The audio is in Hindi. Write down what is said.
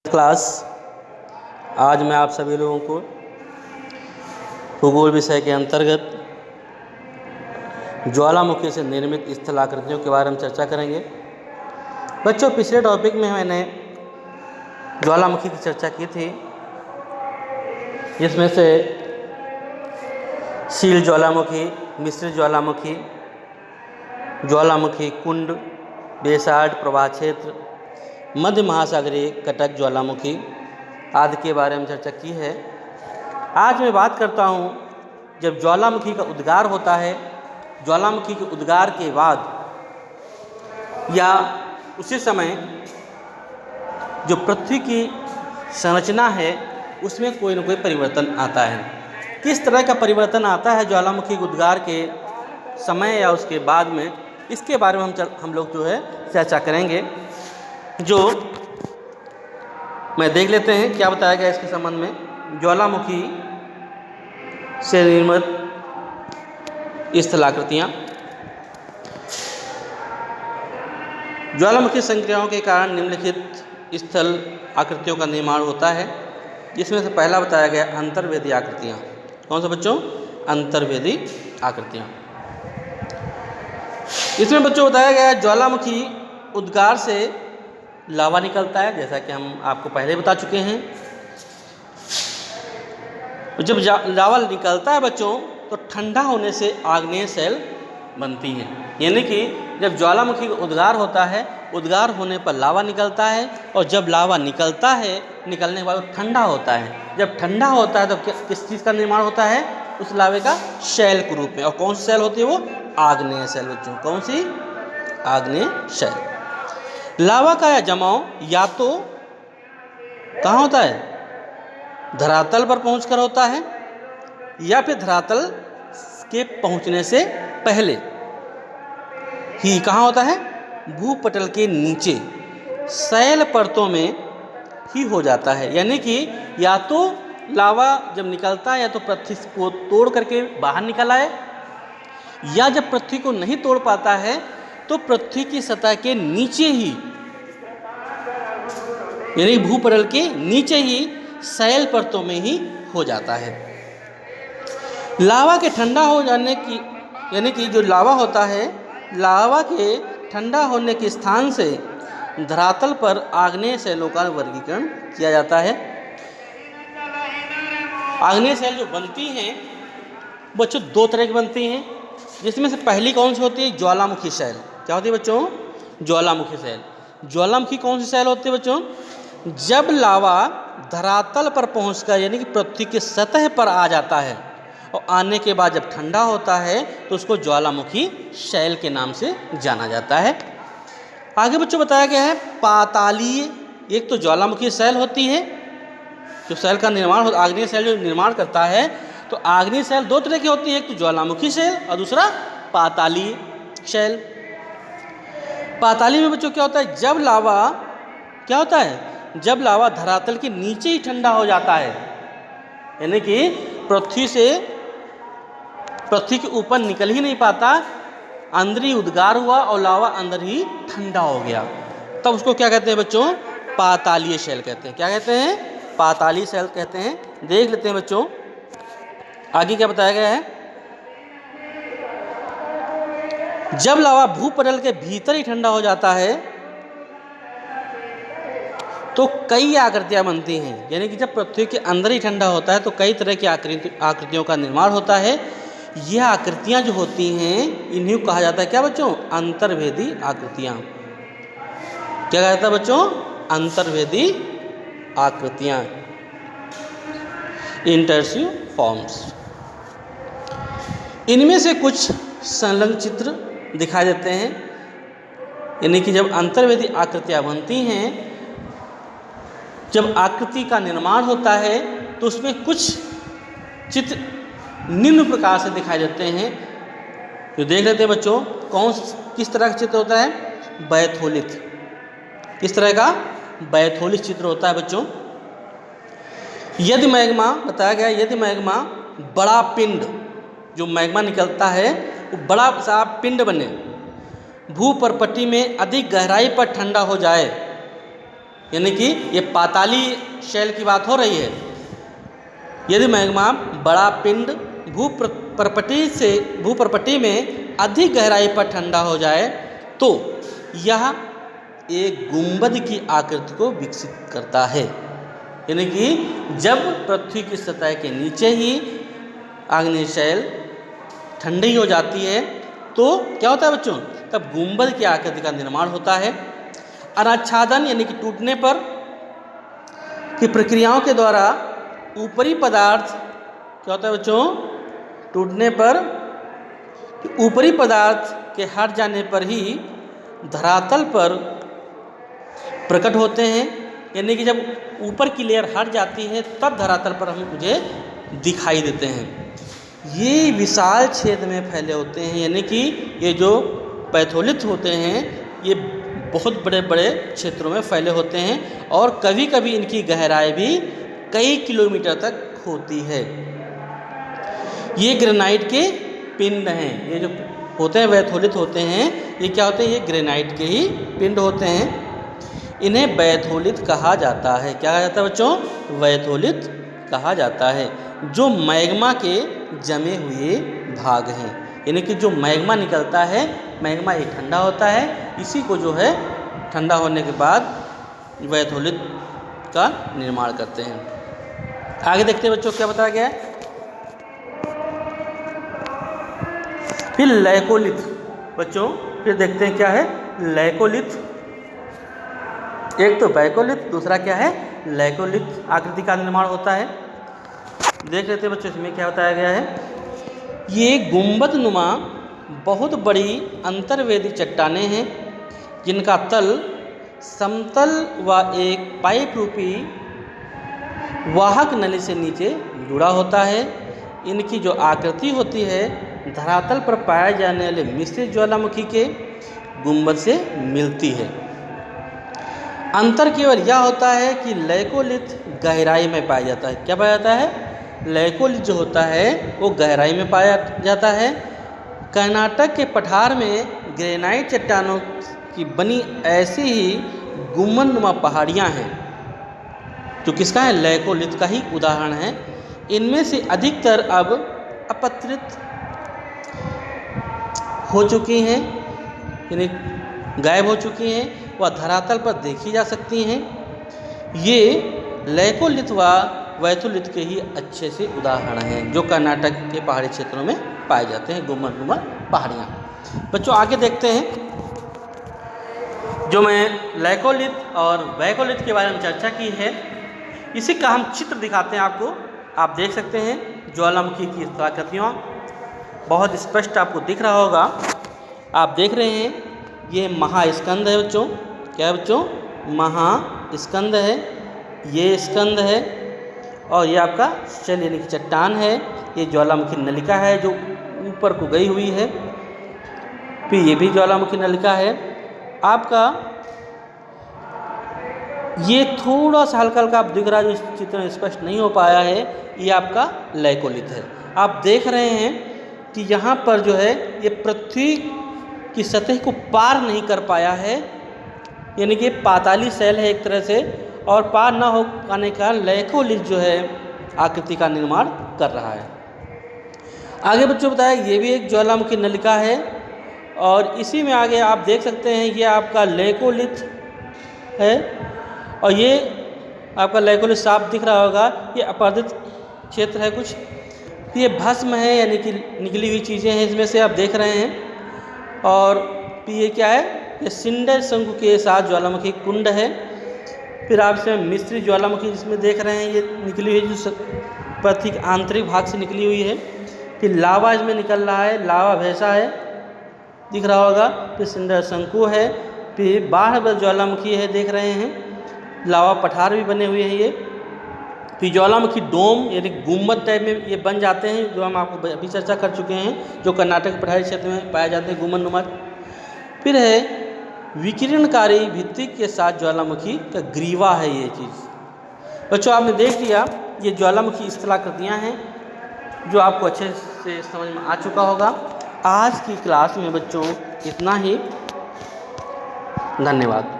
क्लास आज मैं आप सभी लोगों को भूगोल विषय के अंतर्गत ज्वालामुखी से निर्मित स्थलाकृतियों के बारे में चर्चा करेंगे। बच्चों, पिछले टॉपिक में मैंने ज्वालामुखी की चर्चा की थी, जिसमें से शील ज्वालामुखी, मिश्रित ज्वालामुखी, ज्वालामुखी कुंड, बेसाल्ट प्रवाह क्षेत्र, मध्य महासागरीय कटक ज्वालामुखी आदि के बारे में चर्चा की है। आज मैं बात करता हूँ, जब ज्वालामुखी का उद्गार होता है, ज्वालामुखी के उद्गार के बाद या उसी समय जो पृथ्वी की संरचना है उसमें कोई न कोई परिवर्तन आता है। किस तरह का परिवर्तन आता है ज्वालामुखी के उद्गार के समय या उसके बाद में, इसके बारे में हम लोग जो है चर्चा करेंगे। जो मैं देख लेते हैं क्या बताया गया इसके संबंध में। ज्वालामुखी से निर्मित स्थलाकृतियाँ। ज्वालामुखी संक्रियाओं के कारण निम्नलिखित स्थल आकृतियों का निर्माण होता है, जिसमें से पहला बताया गया अंतर्वेदी आकृतियाँ। कौन सा बच्चों? अंतर्वेदी आकृतियाँ। इसमें बच्चों बताया गया ज्वालामुखी उद्गार से लावा निकलता है, जैसा कि हम आपको पहले बता चुके हैं। जब लावा निकलता है बच्चों, तो ठंडा होने से आग्नेय शैल बनती है। यानी कि जब ज्वालामुखी का उद्गार होता है, उद्गार होने पर लावा निकलता है, और जब लावा निकलता है, निकलने के बाद ठंडा होता है। जब ठंडा होता है तो किस चीज़ का निर्माण होता है? उस लावे का शैल के रूप में। और कौन सी शैल होती है? वो आग्नेय शैल बच्चों। कौन सी? आग्नेय शैल। लावा का जमाव या तो कहाँ होता है? धरातल पर पहुंचकर होता है, या फिर धरातल के पहुंचने से पहले ही कहाँ होता है? भूपटल के नीचे शैल परतों में ही हो जाता है। यानी कि या तो लावा जब निकलता है या तो पृथ्वी को तोड़ करके बाहर निकल आए, या जब पृथ्वी को नहीं तोड़ पाता है तो पृथ्वी की सतह के नीचे ही, यानी भूपटल के नीचे ही शैल परतों में ही हो जाता है। लावा के ठंडा हो जाने की, यानी कि जो लावा होता है, लावा के ठंडा होने के स्थान से धरातल पर आग्नेय शैलों का वर्गीकरण किया जाता है। आग्नेय शैल जो बनती हैं बच्चों दो तरह की बनती हैं, जिसमें से पहली कौन सी होती है? ज्वालामुखी शैल। क्या होती है बच्चों? ज्वालामुखी शैल। ज्वालामुखी कौन सी शैल होती है बच्चों? जब लावा धरातल पर पहुंचकर, यानी कि पृथ्वी की सतह पर आ जाता है, और आने के बाद जब ठंडा होता है तो उसको ज्वालामुखी शैल के नाम से जाना जाता है। आगे बच्चों बताया गया है पातालीय। एक तो ज्वालामुखी शैल होती है, जो शैल का निर्माण, आग्नेय शैल जो निर्माण करता है, तो आग्नेय शैल दो तरह की होती है, एक तो ज्वालामुखी शैल और दूसरा पातालीय शैल। पाताली में बच्चों क्या होता है? जब लावा क्या होता है? जब लावा धरातल के नीचे ही ठंडा हो जाता है, यानी कि पृथ्वी के ऊपर निकल ही नहीं पाता, अंदर ही उद्गार हुआ और लावा अंदर ही ठंडा हो गया, तब उसको क्या कहते हैं बच्चों? पातालीय शैल कहते हैं। क्या कहते हैं? पातालीय शैल कहते हैं। देख लेते हैं बच्चों आगे क्या बताया गया है। जब लावा भूपटल के भीतर ही ठंडा हो जाता है तो कई आकृतियां बनती हैं। यानी कि जब पृथ्वी के अंदर ही ठंडा होता है तो कई तरह की आकृतियों का निर्माण होता है। यह आकृतियां जो होती हैं, इन्हीं को कहा जाता है क्या बच्चों? अंतर्वेदी आकृतियां। क्या कहा जाता है बच्चों? अंतर्वेदी आकृतियां, इंटरसिव फॉर्म्स। इनमें से कुछ संलग्न चित्र दिखाई देते हैं। यानी कि जब अंतर्वेदी आकृतियां बनती हैं, जब आकृति का निर्माण होता है, तो उसमें कुछ चित्र निम्न प्रकार से दिखाई देते हैं, जो देख लेते हैं बच्चों। किस तरह का चित्र होता है? बैथोलित। किस तरह का? बैथोलित चित्र होता है बच्चों। यदि मैग्मा बताया गया, यदि मैग्मा बड़ा पिंड, जो मैग्मा निकलता है वो बड़ा सा पिंड बने, भूपर्पट्टी में अधिक गहराई पर ठंडा हो जाए, यानी कि ये पाताली शैल की बात हो रही है। यदि मैग्मा बड़ा पिंड भूप्रपटी में अधिक गहराई पर ठंडा हो जाए तो यह एक गुंबद की आकृति को विकसित करता है। यानी कि जब पृथ्वी की सतह के नीचे ही आग्नेय शैल ठंडी हो जाती है तो क्या होता है बच्चों, तब गुंबद की आकृति का निर्माण होता है। अनाच्छादन यानी कि टूटने पर की प्रक्रियाओं के द्वारा ऊपरी पदार्थ क्या होता है बच्चों, टूटने पर ऊपरी पदार्थ के हट जाने पर ही धरातल पर प्रकट होते हैं। यानी कि जब ऊपर की लेयर हट जाती है तब धरातल पर हम मुझे दिखाई देते हैं। ये विशाल क्षेत्र में फैले होते हैं, यानी कि ये जो पैथोलिथ होते हैं ये बहुत बड़े बड़े क्षेत्रों में फैले होते हैं और कभी कभी इनकी गहराई भी कई किलोमीटर तक होती है। ये ग्रेनाइट के पिंड हैं, ये जो होते हैं बैथोलिथ होते हैं, ये क्या होते हैं, ये ग्रेनाइट के ही पिंड होते हैं। इन्हें बैथोलिथ कहा जाता है। क्या कहा जाता है बच्चों, बैथोलिथ कहा जाता है, जो मैग्मा के जमे हुए भाग हैं। यानी कि जो मैग्मा निकलता है, मैग्मा एक ठंडा होता है, इसी को जो है ठंडा होने के बाद बैथोलिथ का निर्माण करते हैं। आगे देखते हैं बच्चों क्या बताया गया है। फिर लैकोलिथ बच्चों, फिर देखते हैं क्या है लैकोलिथ। एक तो बैकोलिथ, दूसरा क्या है लैकोलिथ आकृति का निर्माण होता है। देख लेते हैं बच्चों इसमें क्या बताया गया है। ये गुंबद नुमा बहुत बड़ी अंतर्वेदी चट्टानें हैं जिनका तल समतल व एक पाइप रूपी वाहक नली से नीचे जुड़ा होता है। इनकी जो आकृति होती है धरातल पर पाए जाने वाले मिश्रित ज्वालामुखी के गुंबद से मिलती है। अंतर केवल यह होता है कि लैकोलिथ गहराई में पाया जाता है। क्या पाया जाता है, लैकोलिथ जो होता है वो गहराई में पाया जाता है। कर्नाटक के पठार में ग्रेनाइट चट्टानों की बनी ऐसी ही गुंबदनुमा पहाड़ियाँ हैं जो किसका है, लैकोलिथ का ही उदाहरण है। इनमें से अधिकतर अब अपत्रित हो चुकी हैं, यानी गायब हो चुकी हैं, वह धरातल पर देखी जा सकती हैं। ये लैकोलिथ व बैथोलिथ के ही अच्छे से उदाहरण हैं जो कर्नाटक के पहाड़ी क्षेत्रों में पाए जाते हैं, गुंबदनुमा पहाड़ियाँ। बच्चों आगे देखते हैं, जो मैं लैकोलिथ और बैकोलिथ के बारे में चर्चा की है, इसी का हम चित्र दिखाते हैं आपको। आप देख सकते हैं ज्वालामुखी की आकृतियाँ बहुत स्पष्ट आपको दिख रहा होगा। आप देख रहे हैं ये महास्कंद है बच्चों। क्या है बच्चों, महास्कंद है, ये स्कंद है और ये आपका शैल यानी कि चट्टान है। ये ज्वालामुखी नलिका है जो ऊपर को गई हुई है। फिर ये भी ज्वालामुखी नलिका है। आपका ये थोड़ा सा हल्का हल्का आप दिख रहा है, जो चित्र में स्पष्ट नहीं हो पाया है, ये आपका लैकोलिथ है। आप देख रहे हैं कि यहाँ पर जो है ये पृथ्वी की सतह को पार नहीं कर पाया है, यानी कि पाताली शैल है एक तरह से, और पार न हो पाने का लैकोलिथ जो है आकृति का निर्माण कर रहा है। आगे बच्चों बताया ये भी एक ज्वालामुखी नलिका है और इसी में आगे आप देख सकते हैं ये आपका लैकोलिथ है और ये आपका लैकोलिथ साफ दिख रहा होगा। ये अपरदित क्षेत्र है कुछ, ये भस्म है यानी कि निकली हुई चीज़ें हैं इसमें से आप देख रहे हैं। और ये क्या है, ये सिंडर शंकु के साथ ज्वालामुखी कुंड है। फिर आप इसमें मिश्रित ज्वालामुखी जिसमें देख रहे हैं ये निकली हुई जो पृथ्वी के आंतरिक भाग से निकली हुई है। फिर लावा इसमें निकल रहा है, लावा भैंसा है दिख रहा होगा। फिर सिंडर शंकु है, फिर बाढ़ ज्वालामुखी है देख रहे हैं, लावा पठार भी बने हुए हैं ये। फिर ज्वालामुखी डोम यानी गुम्बद टाइप में ये बन जाते हैं, जो हम आपको अभी चर्चा कर चुके हैं, जो कर्नाटक के पठारी क्षेत्र में पाए जाते हैं गुम्बदनुमा। फिर है विकिरणकारी भित्ति के साथ ज्वालामुखी का ग्रीवा है ये चीज़। बच्चों आपने देख लिया ये ज्वालामुखी स्थलाकृतियाँ हैं जो आपको अच्छे से समझ में आ चुका होगा। आज की क्लास में बच्चों इतना ही, धन्यवाद।